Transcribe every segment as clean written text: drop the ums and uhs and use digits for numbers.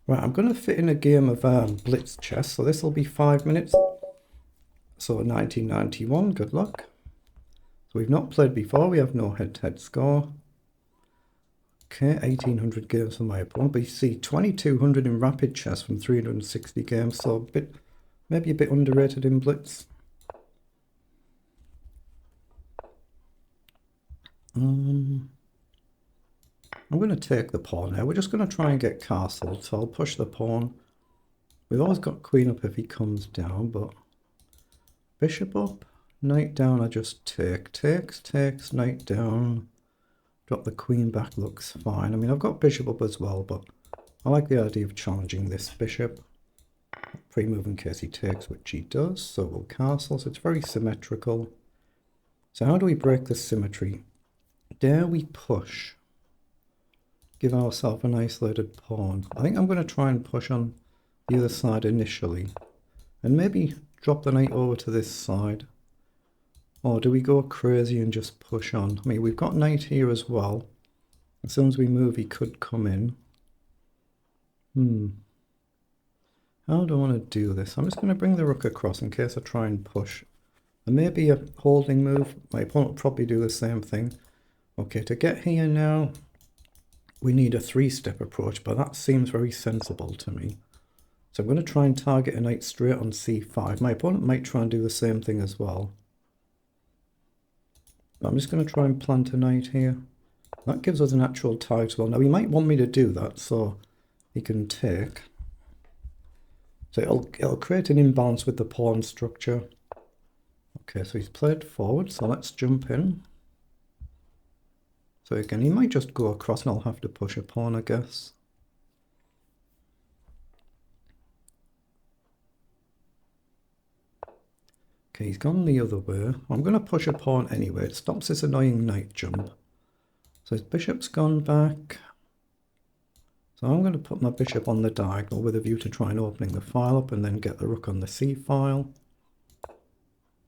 Right, I'm going to fit in a game of blitz chess, so this will be 5 minutes. So 1991, good luck. So we've not played before, we have no head-to-head score. Okay, 1800 games for my opponent, but you see 2200 in rapid chess from 360 games, so maybe a bit underrated in blitz. I'm going to take the pawn now. We're just going to try and get castled, so I'll push the pawn. We've always got queen up if he comes down, but bishop up, knight down, I just take. Takes, knight down. Drop the queen back, looks fine. I mean, I've got bishop up as well, but I like the idea of challenging this bishop. Pre-move in case he takes, which he does, so we'll castle, so it's very symmetrical. So how do we break the symmetry? Dare we push? Give ourselves an isolated pawn. I think I'm going to try and push on the other side initially. And maybe drop the knight over to this side. Or do we go crazy and just push on? I mean, we've got knight here as well. As soon as we move, he could come in. How do I want to do this? I'm just going to bring the rook across in case I try and push. And maybe a holding move. My opponent will probably do the same thing. Okay, to get here now, we need a three-step approach, but that seems very sensible to me. So I'm going to try and target a knight straight on c5. My opponent might try and do the same thing as well. But I'm just going to try and plant a knight here. That gives us an actual title. Now he might want me to do that, so he can take. So it'll create an imbalance with the pawn structure. Okay, so he's played forward, so let's jump in. So again, he might just go across and I'll have to push a pawn, I guess. Okay, he's gone the other way. I'm going to push a pawn anyway. It stops this annoying knight jump. So his bishop's gone back. So I'm going to put my bishop on the diagonal with a view to try and opening the file up and then get the rook on the c file.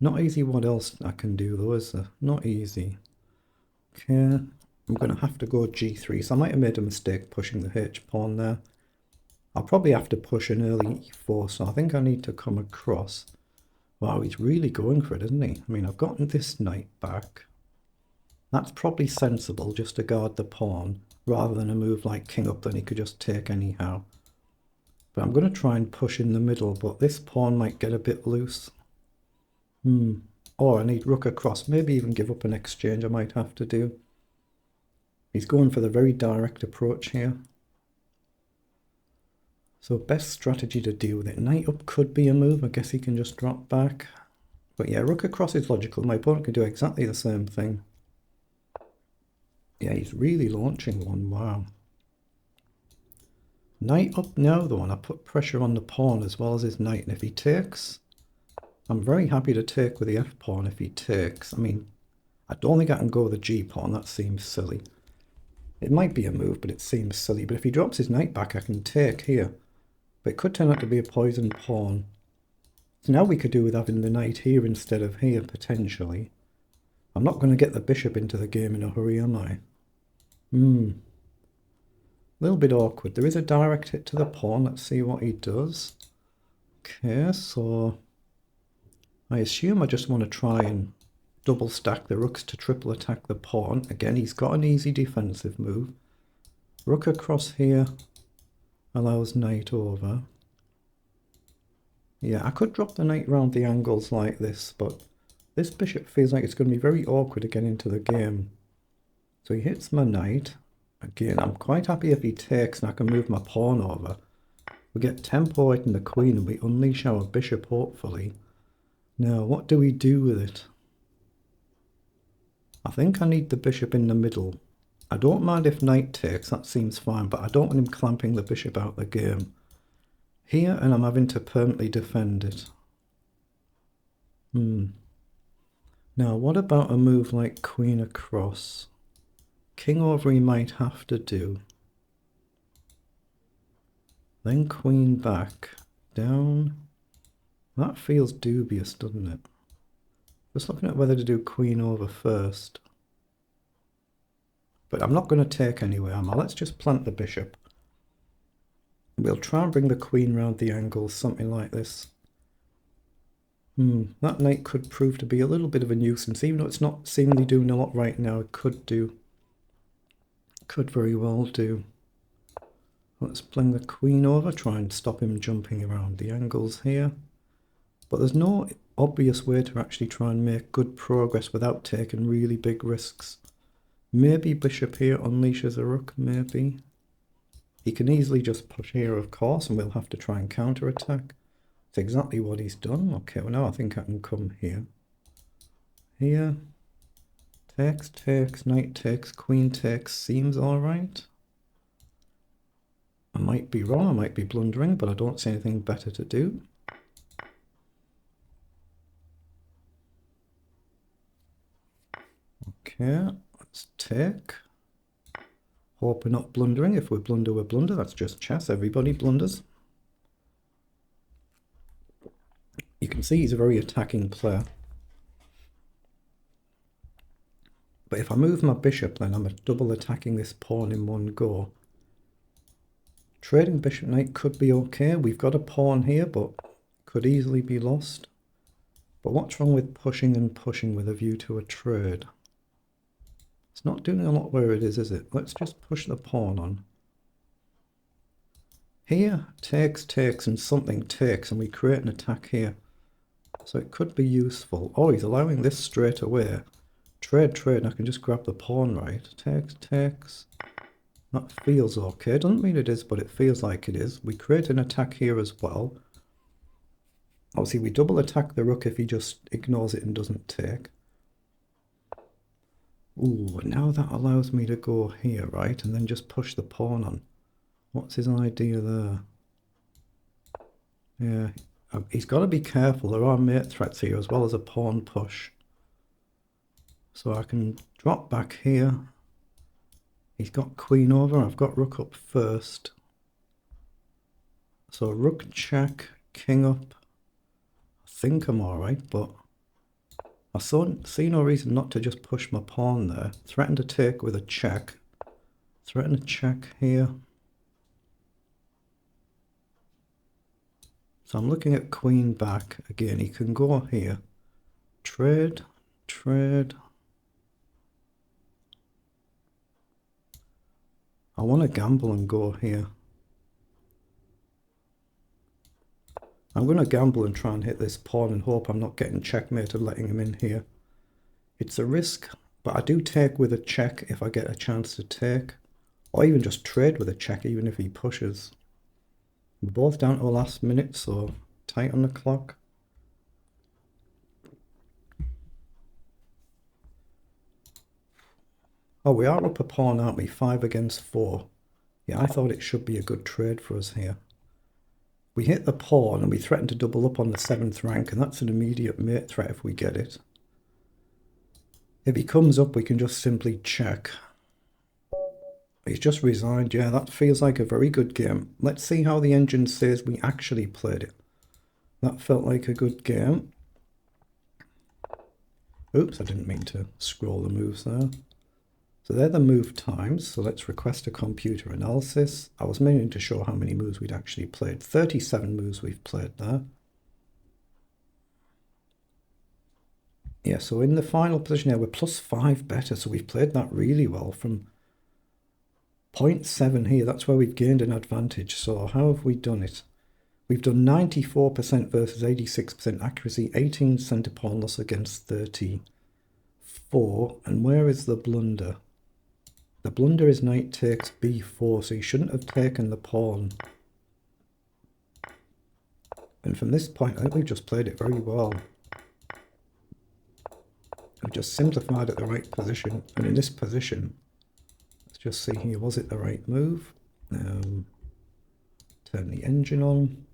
Not easy what else I can do though, is there? Not easy. Okay, I'm going to have to go g3. So I might have made a mistake pushing the h pawn there. I'll probably have to push an early e4, so I think I need to come across. Wow, he's really going for it, isn't he? I mean, I've gotten this knight back. That's probably sensible, just to guard the pawn, rather than a move like king up, then he could just take anyhow. But I'm going to try and push in the middle, but this pawn might get a bit loose. Or I need rook across, maybe even give up an exchange I might have to do. He's going for the very direct approach here. So best strategy to deal with it. Knight up could be a move. I guess he can just drop back. But yeah, rook across is logical. My opponent could do exactly the same thing. Yeah, he's really launching one. Wow. Knight up now though, and I put pressure on the pawn as well as his knight. And if he takes, I'm very happy to take with the f pawn if he takes. I mean, I don't think I can go with the g pawn. That seems silly. It might be a move, but it seems silly. But if he drops his knight back, I can take here. But it could turn out to be a poisoned pawn. So now we could do with having the knight here instead of here, potentially. I'm not going to get the bishop into the game in a hurry, am I? A little bit awkward. There is a direct hit to the pawn. Let's see what he does. Okay, so I assume I just want to try and double stack the rooks to triple attack the pawn. Again, he's got an easy defensive move. Rook across here allows knight over. Yeah, I could drop the knight round the angles like this, but this bishop feels like it's going to be very awkward to get into the game. So he hits my knight. Again, I'm quite happy if he takes and I can move my pawn over. We get tempo hitting the queen and we unleash our bishop, hopefully. Now, what do we do with it? I think I need the bishop in the middle. I don't mind if knight takes, that seems fine, but I don't want him clamping the bishop out the game. Here, and I'm having to permanently defend it. Now, what about a move like queen across? King over he might have to do. Then queen back. Down. That feels dubious, doesn't it? Just looking at whether to do queen over first. But I'm not going to take anywhere, am I? Let's just plant the bishop. We'll try and bring the queen round the angle, something like this. That knight could prove to be a little bit of a nuisance, even though it's not seemingly doing a lot right now. It could do. Could very well do. Let's bring the queen over, try and stop him jumping around the angles here. But there's no obvious way to actually try and make good progress without taking really big risks. Maybe bishop here unleashes a rook, maybe. He can easily just push here, of course, and we'll have to try and counterattack. That's exactly what he's done. Okay, well now I think I can come here. Here. Takes, takes, knight takes, queen takes, seems alright. I might be wrong, I might be blundering, but I don't see anything better to do. Okay, let's take. Hope we're not blundering. If we blunder, we blunder. That's just chess. Everybody blunders. You can see he's a very attacking player. But if I move my bishop, then I'm double attacking this pawn in one go. Trading bishop knight could be okay. We've got a pawn here, but could easily be lost. But what's wrong with pushing and pushing with a view to a trade? It's not doing a lot where it is it? Let's just push the pawn on. Here, takes, takes, and something takes, and we create an attack here. So it could be useful. Oh, he's allowing this straight away. Trade, trade, and I can just grab the pawn, right? Takes, takes. That feels okay. Doesn't mean it is, but it feels like it is. We create an attack here as well. Obviously, we double attack the rook if he just ignores it and doesn't take. Ooh, now that allows me to go here, right? And then just push the pawn on. What's his idea there? Yeah, he's got to be careful. There are mate threats here as well as a pawn push. So I can drop back here. He's got queen over. I've got rook up first. So rook check, king up. I think I'm alright, but I see no reason not to just push my pawn there. Threaten to take with a check. Threaten a check here. So I'm looking at queen back. Again, he can go here. Trade, trade. I want to gamble and go here. I'm going to gamble and try and hit this pawn and hope I'm not getting checkmated letting him in here. It's a risk, but I do take with a check if I get a chance to take. Or even just trade with a check even if he pushes. We're both down to the last minute, so tight on the clock. Oh, we are up a pawn, aren't we? 5 against 4. Yeah, I thought it should be a good trade for us here. We hit the pawn and we threaten to double up on the 7th rank, and that's an immediate mate threat if we get it. If he comes up, we can just simply check. He's just resigned. Yeah, that feels like a very good game. Let's see how the engine says we actually played it. That felt like a good game. Oops, I didn't mean to scroll the moves there. So they're the move times. So let's request a computer analysis. I was meaning to show how many moves we'd actually played. 37 moves we've played there. Yeah, so in the final position here, we're +5 better. So we've played that really well from 0.7 here. That's where we've gained an advantage. So how have we done it? We've done 94% versus 86% accuracy, 18 centre pawn loss against 34. And where is the blunder? The blunder is knight takes b4, so you shouldn't have taken the pawn. And from this point, I think we've just played it very well. We've just simplified at the right position. And in this position, let's just see here, was it the right move? Turn the engine on.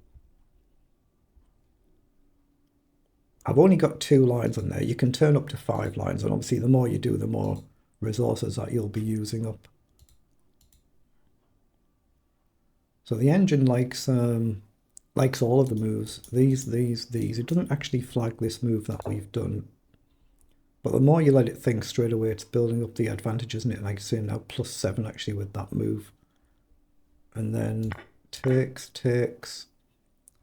I've only got 2 lines on there. You can turn up to 5 lines, and obviously the more you do, the more resources that you'll be using up. So the engine likes all of the moves. These. It doesn't actually flag this move that we've done. But the more you let it think straight away, it's building up the advantage, isn't it? Like I say now, +7 actually with that move. And then takes, takes.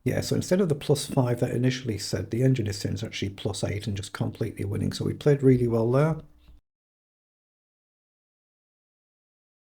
Yeah, so instead of the +5 that initially said, the engine is saying it's actually +8 and just completely winning. So we played really well there.